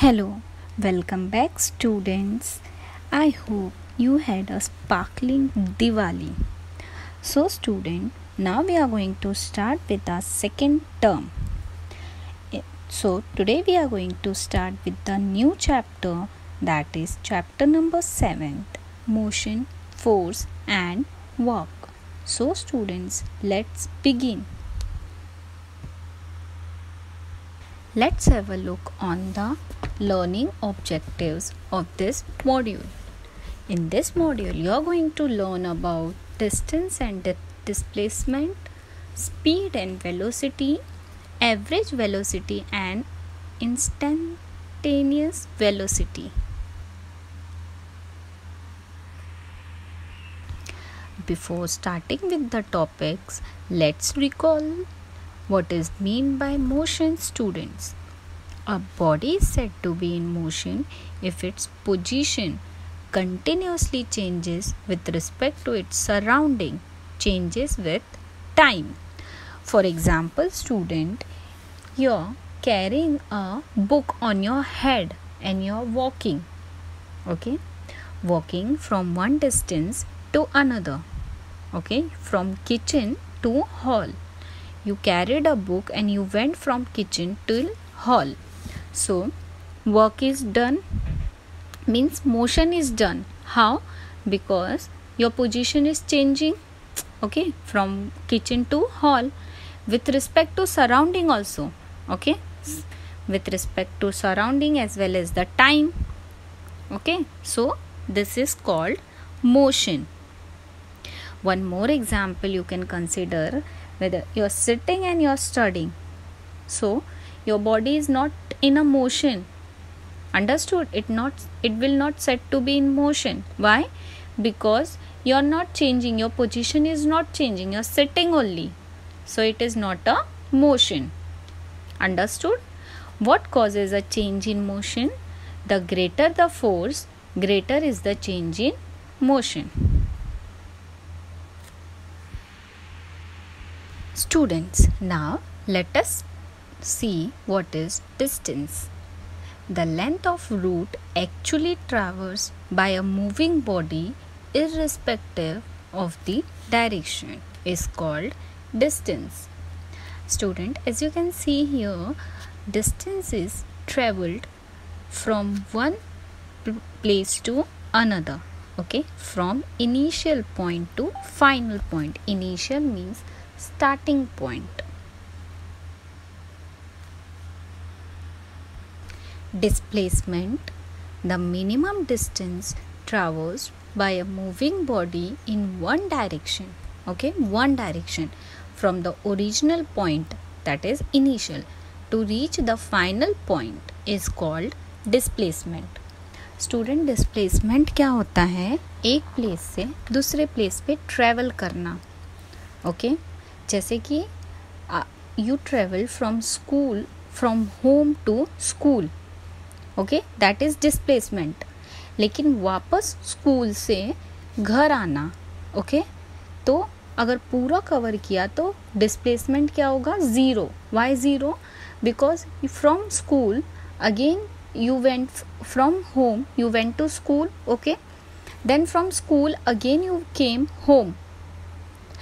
Hello, welcome back, students. I hope you had a sparkling Diwali. So, student, now we are going to start with our second term. So, today we are going to start with the new chapter, that is chapter number 7, Motion, Force and Work. So, students, let's begin. Let's have a look on the learning objectives of this module. In this module, you are going to learn about distance and displacement, speed and velocity, average velocity and instantaneous velocity. Before starting with the topics, let's recall what is meant by motion, students. A body is said to be in motion if its position continuously changes with respect to its surrounding, changes with time. For example, student, you're carrying a book on your head and you're walking. Okay? Walking from one distance to another. Okay? From kitchen to hall. You carried a book and you went from kitchen to hall. So, work is done, means motion is done. How? Because your position is changing, okay, from kitchen to hall with respect to surrounding also, okay, with respect to surrounding as well as the time, okay. So, this is called motion. One more example you can consider, whether you're sitting and you're studying. So, your body is not in a motion. Understood? It will not set to be in motion. Why? Because you're not changing. Your position is not changing. You're sitting only. So, it is not a motion. Understood? What causes a change in motion? The greater the force, greater is the change in motion. Students, now let us see what is distance. The length of route actually traversed by a moving body irrespective of the direction is called distance. Student, as you can see here, distance is traveled from one place to another, okay, from initial point to final point. Initial means starting point. Displacement, the minimum distance traversed by a moving body in one direction, okay, one direction from the original point, that is initial, to reach the final point is called displacement. Student, displacement क्या होता है? एक place से दूसरे place पे travel करना, okay, जैसे कि you travel from school, from home to school, okay, that is displacement. लेकिन वापस स्कूल से घर आना, ओके, तो अगर पूरा कवर किया तो डिस्प्लेसमेंट क्या होगा? Zero. Why zero? Because from school again you went from home, you went to school, okay, then from school again you came home,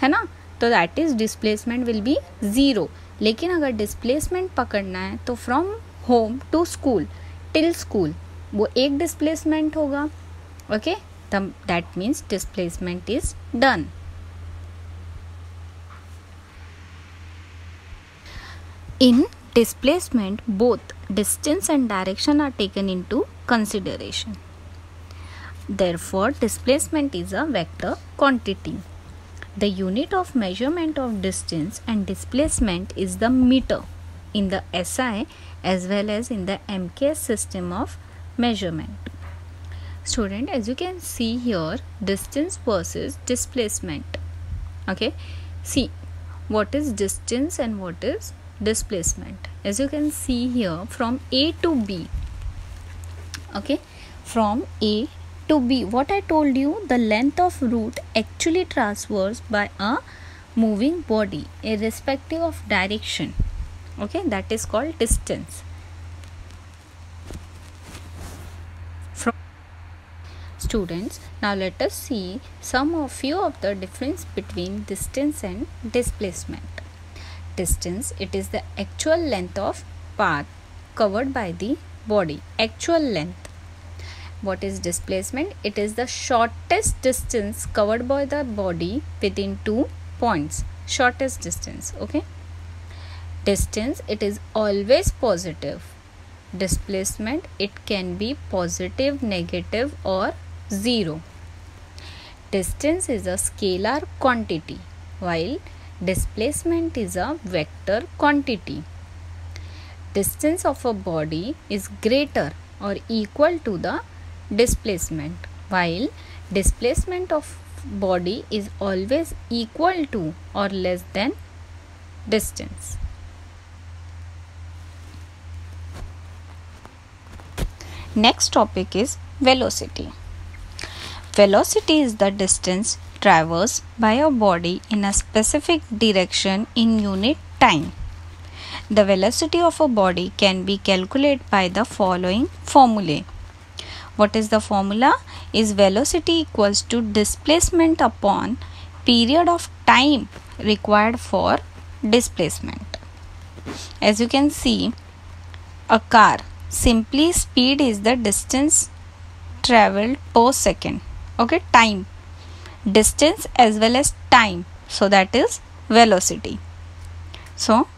है ना, तो that is displacement will be zero. लेकिन अगर displacement पकड़ना है तो from home to school till school वो एक displacement होगा, okay, that means displacement is done. In displacement, both distance and direction are taken into consideration. Therefore, displacement is a vector quantity. The unit of measurement of distance and displacement is the meter in the SI as well as in the MKS system of measurement. Student, as you can see here, distance versus displacement. Okay, see what is distance and what is displacement. As you can see here, from A to B, okay, from A to B, what I told you, the length of route actually traversed by a moving body irrespective of direction, okay, that is called distance. Students, now let us see some of few of the difference between distance and displacement. Distance, it is the actual length of path covered by the body, actual length. What is displacement? It is the shortest distance covered by the body within 2 points, shortest distance. Okay, distance, it is always positive. Displacement, it can be positive, negative or zero. Distance is a scalar quantity while displacement is a vector quantity. Distance of a body is greater or equal to the displacement, while displacement of body is always equal to or less than distance. Next topic is velocity. Velocity is the distance traversed by a body in a specific direction in unit time. The velocity of a body can be calculated by the following formulae. What is the formula? Is velocity equals to displacement upon period of time required for displacement. As you can see, a car, simply speed is the distance traveled per second. Okay, time, distance as well as time, so that is velocity. So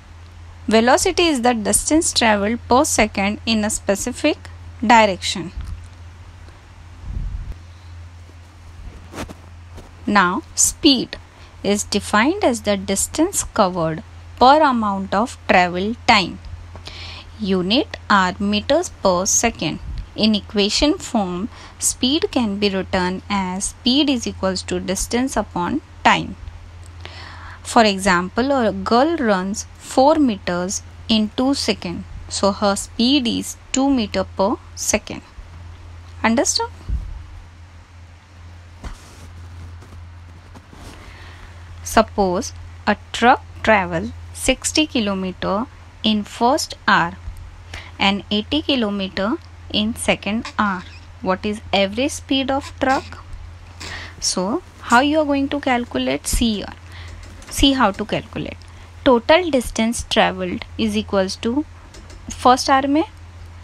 velocity is the distance traveled per second in a specific direction. Now speed is defined as the distance covered per amount of travel time. Unit are meters per second. In equation form, speed can be written as speed is equals to distance upon time. For example, a girl runs 4 meters in 2 seconds. So her speed is 2 meters per second. Understood? Suppose a truck travels 60 km in first hour and 80 km in second hour. What is average speed of truck? So how you are going to calculate? See here. See how to calculate. Total distance traveled is equals to first hour में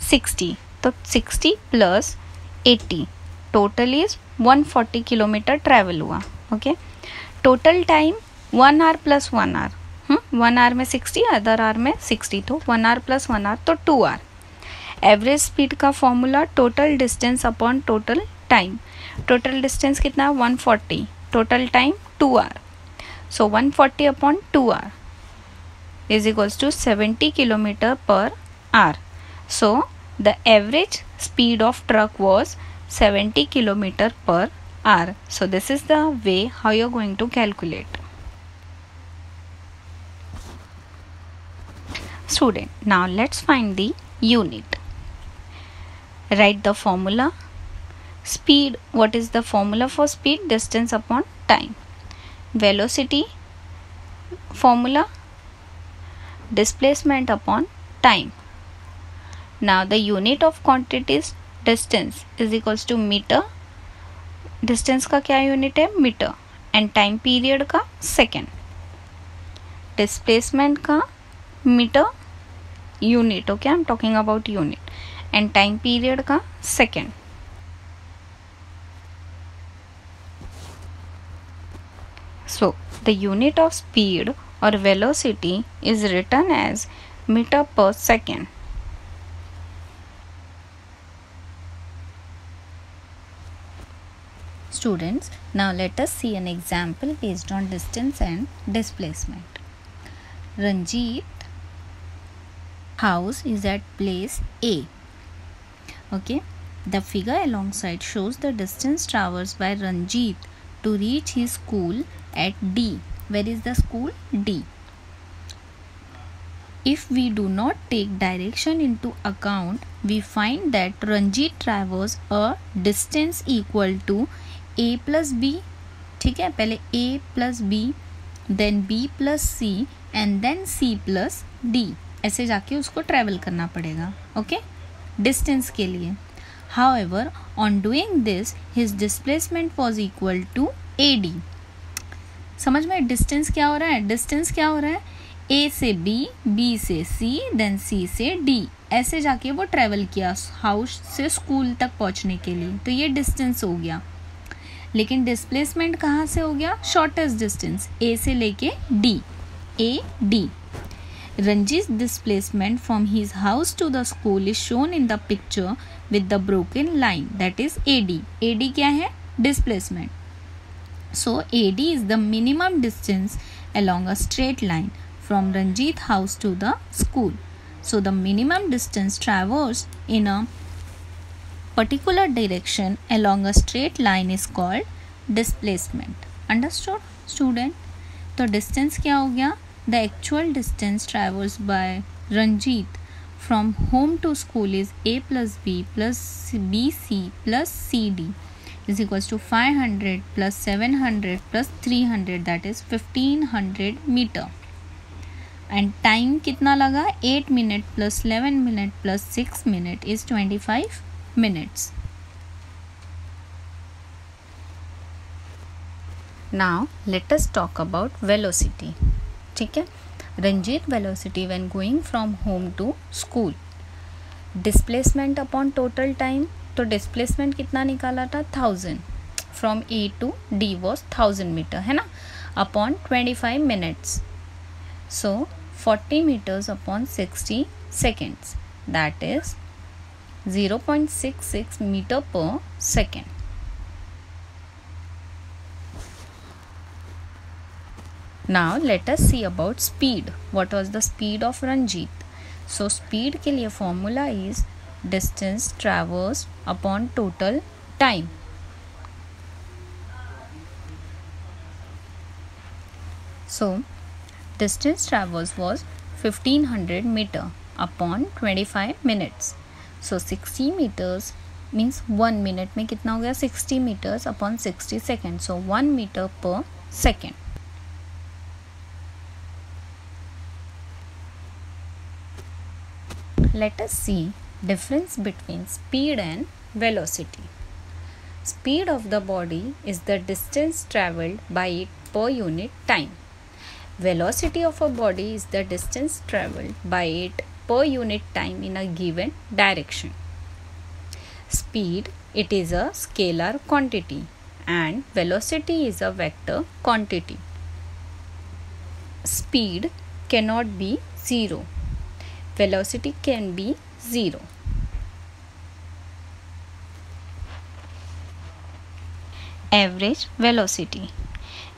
60. तो 60 plus 80 total is 140 kilometre travel हुआ. Okay, total time 1 hour plus 1 hour. 1 hour में 60, other our में 60, तो 1 hour plus 1 hour तो 2 hour. Average speed का formula total distance upon total time. Total distance कितना? 140. Total time 2 hour. So 140 upon 2 hour is equals to 70 km per hour. So the average speed of truck was 70 km per hour. So this is the way how you are going to calculate. Student, now let's find the unit. Write the formula. Speed, what is the formula for speed? Distance upon time. Velocity formula, displacement upon time. Now the unit of quantity is distance is equals to meter. Distance का क्या unit है? Metre. And time period का second. Displacement का metre unit. Okay, I'm talking about unit. And time period का second. So the unit of speed or velocity is written as meter per second. Students, now let us see an example based on distance and displacement. Ranjit house is at place A. Okay, the figure alongside shows the distance traversed by Ranjit to reach his school at D. Where is the school? D. If we do not take direction into account, we find that Ranjit traversed a distance equal to A plus B. ठीक है, पहले A plus B, then B plus C and then C plus D. ऐसे जाके उसको travel करना पड़ेगा. Okay, distance के लिए. However, on doing this, his displacement was equal to AD. समझ में डिस्टेंस क्या हो रहा है? डिस्टेंस क्या हो रहा है? A से B, B से C, देन C से D, ऐसे जाके वो ट्रेवल किया हाउस से स्कूल तक पहुंचने के लिए, तो ये डिस्टेंस हो गया. लेकिन डिस्प्लेसमेंट कहाँ से हो गया? शॉर्टेस्ट डिस्टेंस A से लेके D, A D. Ranjit's displacement from his house to the school is shown in the picture with the broken line, that is AD. AD क्या है? Displacement. So AD is the minimum distance along a straight line from Ranjit house to the school. So the minimum distance traversed in a particular direction along a straight line is called displacement. Understood, student? तो distance क्या हो गया? The actual distance traversed by Ranjit from home to school is A plus B plus BC plus CD is equals to 500 plus 700 plus 300, that is 1500 meter. And time कितना लगा? 8 minute plus 11 minute plus 6 minute is 25 minutes. Now let us talk about velocity. ठीक है. Ranjit velocity when going from home to school. Displacement upon total time, तो displacement कितना निकाला था? 1000. From A to D was 1000 meter, है ना, upon 25 minutes. So 40 meters upon 60 seconds, that is 0.66 meter per second. Now let us see about speed. What was the speed of Ranjit? So speed के लिए formula is distance traversed upon total time. So distance traversed was 1500 meter upon 25 minutes. So 60 meters means 1 minute में कितना हो गया? 60 meters upon 60 seconds. So 1 meter per second. Let us see difference between speed and velocity. Speed of the body is the distance travelled by it per unit time. Velocity of a body is the distance travelled by it per unit time in a given direction. Speed, it is a scalar quantity and velocity is a vector quantity. Speed cannot be 0. Velocity can be 0. Average velocity.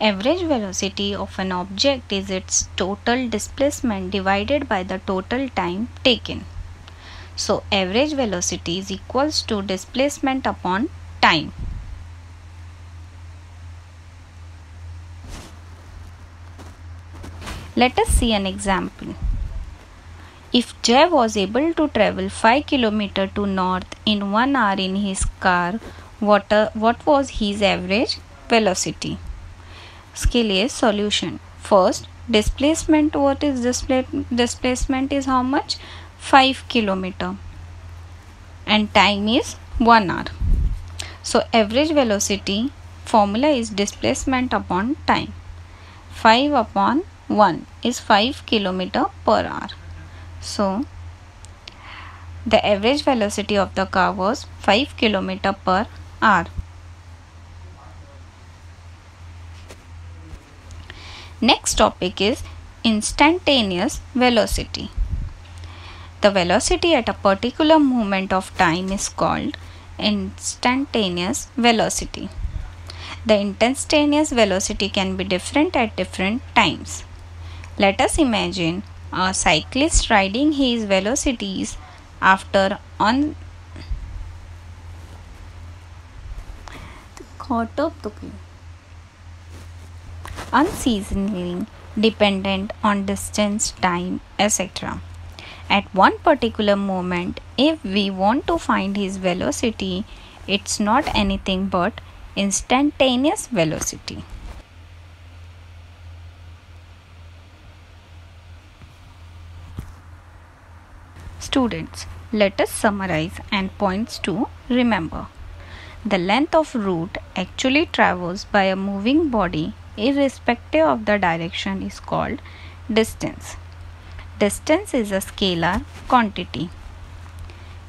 Average velocity of an object is its total displacement divided by the total time taken. So average velocity is equals to displacement upon time. Let us see an example. If Jay was able to travel 5 km to north in 1 hour in his car, what was his average velocity? इसके लिए solution. First, displacement. What is displacement is how much? 5 km and time is 1 hour. So average velocity formula is displacement upon time. 5 upon 1 is 5 km per hour. So the average velocity of the car was 5 km per hour. Next topic is instantaneous velocity. The velocity at a particular moment of time is called instantaneous velocity. The instantaneous velocity can be different at different times. Let us imagine a cyclist riding his velocities after unseasonally dependent on distance, time, etc. At one particular moment, if we want to find his velocity, it's not anything but instantaneous velocity. Students, Let us summarize and points to remember. The length of route actually traversed by a moving body irrespective of the direction is called distance. Distance is a scalar quantity.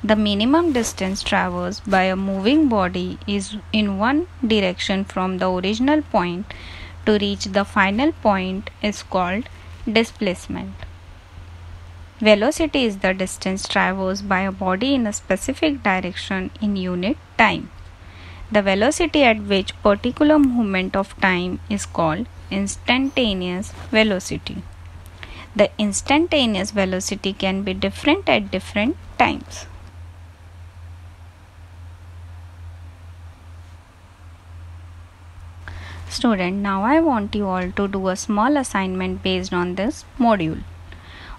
The minimum distance traversed by a moving body is in one direction from the original point to reach the final point is called displacement. Velocity is the distance traversed by a body in a specific direction in unit time. The velocity at which particular moment of time is called instantaneous velocity. The instantaneous velocity can be different at different times. Student, now I want you all to do a small assignment based on this module.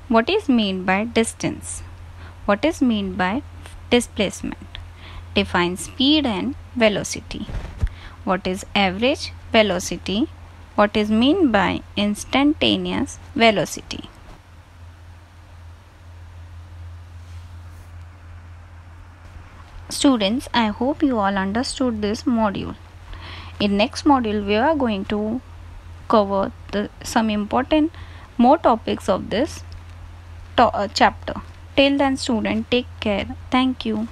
What is meant by distance? What is meant by displacement? Define speed and velocity. What is average velocity? What is meant by instantaneous velocity? Students, I hope you all understood this module. In next module, we are going to cover some important more topics of this chapter. Till then, student, take care. Thank you.